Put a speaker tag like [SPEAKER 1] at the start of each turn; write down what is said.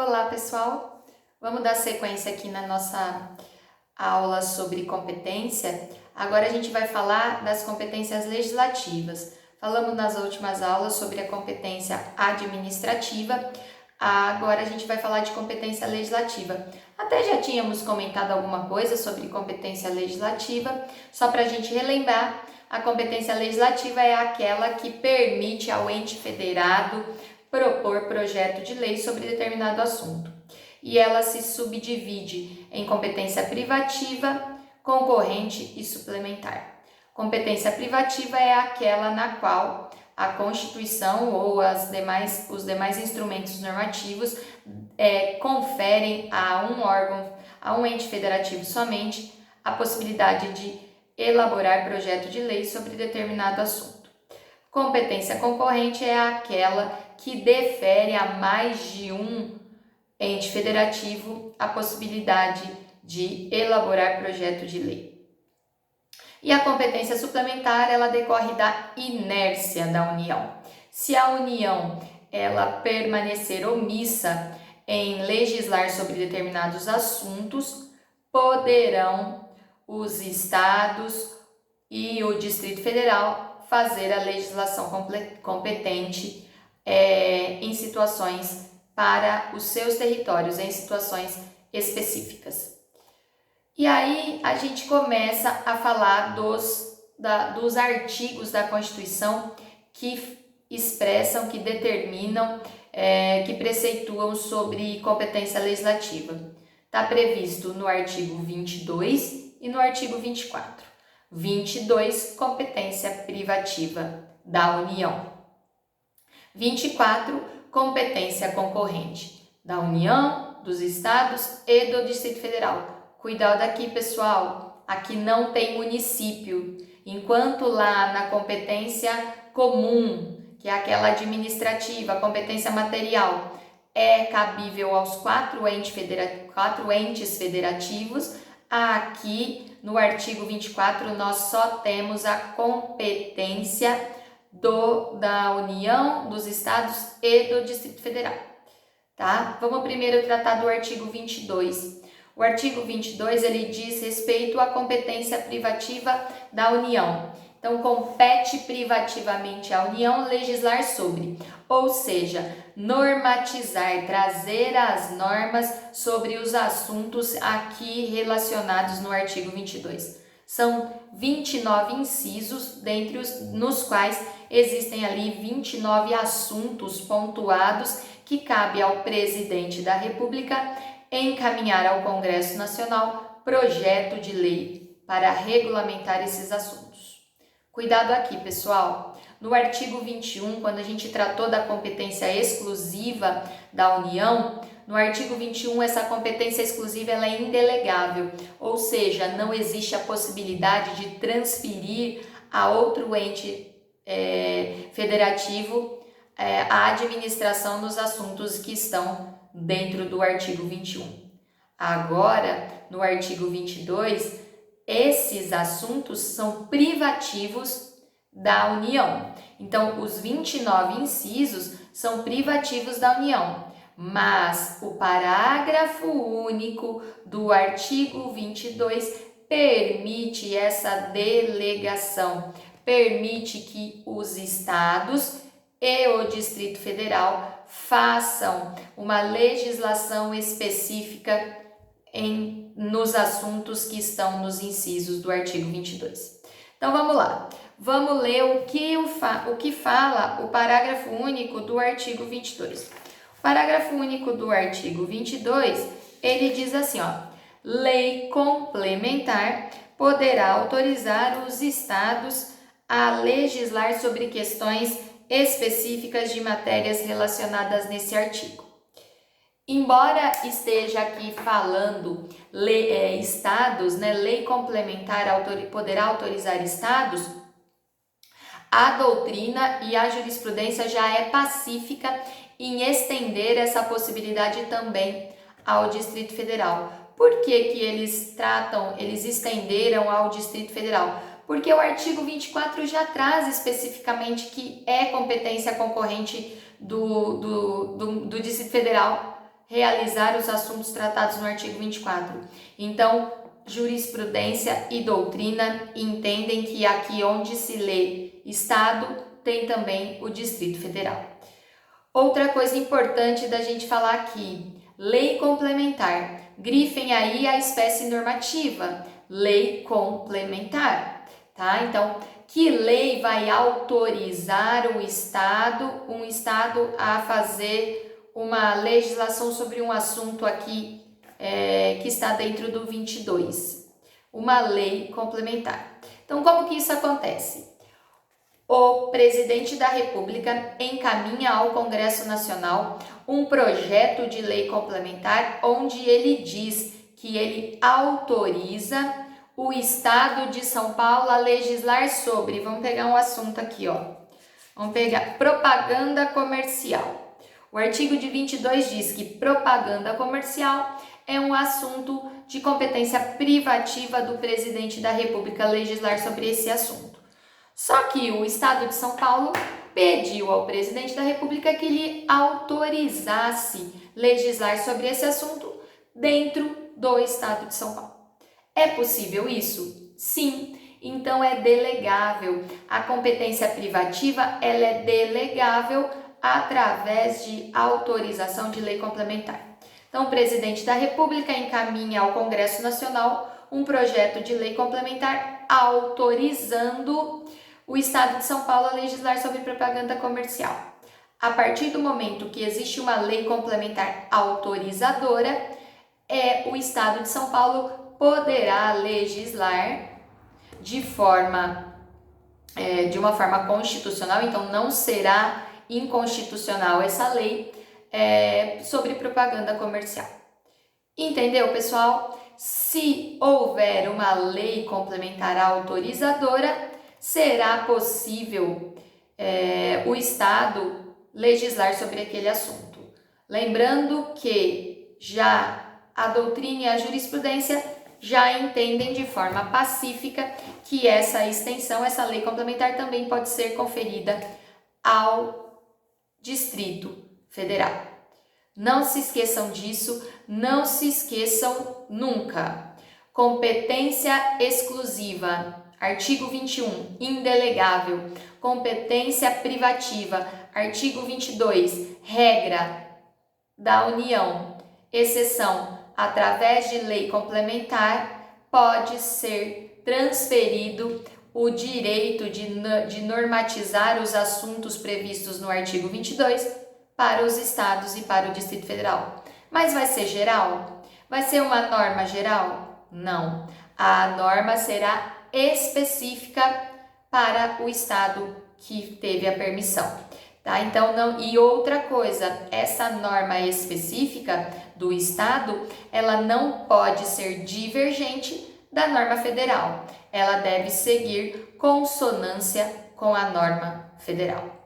[SPEAKER 1] Olá, pessoal! Vamos dar sequência aqui na nossa aula sobre competência. Agora a gente vai falar das competências legislativas. Falamos nas últimas aulas sobre a competência administrativa, agora a gente vai falar de competência legislativa. Até já tínhamos comentado alguma coisa sobre competência legislativa, só para a gente relembrar, a competência legislativa é aquela que permite ao ente federado propor projeto de lei sobre determinado assunto. E ela se subdivide em competência privativa, concorrente e suplementar. Competência privativa é aquela na qual a Constituição ou os demais instrumentos normativos conferem a um órgão, a um ente federativo somente, a possibilidade de elaborar projeto de lei sobre determinado assunto. Competência concorrente é aquela que defere a mais de um ente federativo a possibilidade de elaborar projeto de lei. E a competência suplementar, ela decorre da inércia da União. Se a União ela permanecer omissa em legislar sobre determinados assuntos, poderão os estados e o Distrito Federal fazer a legislação competente em situações para os seus territórios, em situações específicas. E aí a gente começa a falar dos artigos da Constituição que expressam, que determinam, que preceituam sobre competência legislativa. Está previsto no artigo 22 e no artigo 24. 22, competência privativa da União. 24, competência concorrente da União, dos Estados e do Distrito Federal. Cuidado aqui, pessoal, aqui não tem município, enquanto lá na competência comum, que é aquela administrativa, a competência material, é cabível aos quatro entes federativos, aqui no artigo 24 nós só temos a competência da União, dos Estados e do Distrito Federal, tá? Vamos primeiro tratar do artigo 22. O artigo 22, ele diz respeito à competência privativa da União. Então, compete privativamente à União legislar sobre, ou seja, normatizar, trazer as normas sobre os assuntos aqui relacionados no artigo 22. São 29 incisos, nos quais existem ali 29 assuntos pontuados que cabe ao presidente da República encaminhar ao Congresso Nacional projeto de lei para regulamentar esses assuntos. Cuidado aqui, pessoal. No artigo 21, quando a gente tratou da competência exclusiva da União, no artigo 21, essa competência exclusiva ela é indelegável, ou seja, não existe a possibilidade de transferir a outro ente federativo a administração dos assuntos que estão dentro do artigo 21. Agora, no artigo 22, esses assuntos são privativos da União. Então, os 29 incisos são privativos da União, mas o parágrafo único do artigo 22 permite essa delegação, permite que os estados e o Distrito Federal façam uma legislação específica nos assuntos que estão nos incisos do artigo 22. Então vamos lá, vamos ler o que fala o parágrafo único do artigo 22. O parágrafo único do artigo 22, ele diz assim, lei complementar poderá autorizar os estados a legislar sobre questões específicas de matérias relacionadas nesse artigo. Embora esteja aqui falando estados, lei complementar poderá autorizar estados, a doutrina e a jurisprudência já é pacífica em estender essa possibilidade também ao Distrito Federal. Por que eles estenderam ao Distrito Federal? Porque o artigo 24 já traz especificamente que é competência concorrente do Distrito Federal realizar os assuntos tratados no artigo 24. Então, jurisprudência e doutrina entendem que aqui onde se lê Estado, tem também o Distrito Federal. Outra coisa importante da gente falar aqui, lei complementar. Grifem aí a espécie normativa, lei complementar, tá? Então, que lei vai autorizar um Estado a fazer uma legislação sobre um assunto aqui que está dentro do 22? Uma lei complementar. Então, como que isso acontece? O presidente da República encaminha ao Congresso Nacional um projeto de lei complementar onde ele diz que ele autoriza o Estado de São Paulo a legislar sobre, vamos pegar um assunto aqui, ó. Vamos pegar propaganda comercial. O artigo de 22 diz que propaganda comercial é um assunto de competência privativa do presidente da República legislar sobre esse assunto. Só que o Estado de São Paulo pediu ao presidente da República que lhe autorizasse legislar sobre esse assunto dentro do Estado de São Paulo. É possível isso? Sim. Então é delegável. A competência privativa ela é delegável através de autorização de lei complementar. Então o presidente da República encaminha ao Congresso Nacional um projeto de lei complementar autorizando o Estado de São Paulo a legislar sobre propaganda comercial. A partir do momento que existe uma lei complementar autorizadora, o Estado de São Paulo poderá legislar de uma forma constitucional, então não será inconstitucional essa lei sobre propaganda comercial. Entendeu, pessoal? Se houver uma lei complementar autorizadora, será possível o Estado legislar sobre aquele assunto. Lembrando que já a doutrina e a jurisprudência já entendem de forma pacífica que essa extensão, essa lei complementar também pode ser conferida ao Distrito Federal. Não se esqueçam disso, não se esqueçam nunca. Competência exclusiva, artigo 21, indelegável. Competência privativa, artigo 22, regra da União, exceção, através de lei complementar, pode ser transferido o direito de normatizar os assuntos previstos no artigo 22 para os estados e para o Distrito Federal. Mas vai ser geral? Vai ser uma norma geral? Não. A norma será específica para o estado que teve a permissão. Tá? Então, não. E outra coisa, essa norma específica do Estado, ela não pode ser divergente da norma federal. Ela deve seguir consonância com a norma federal.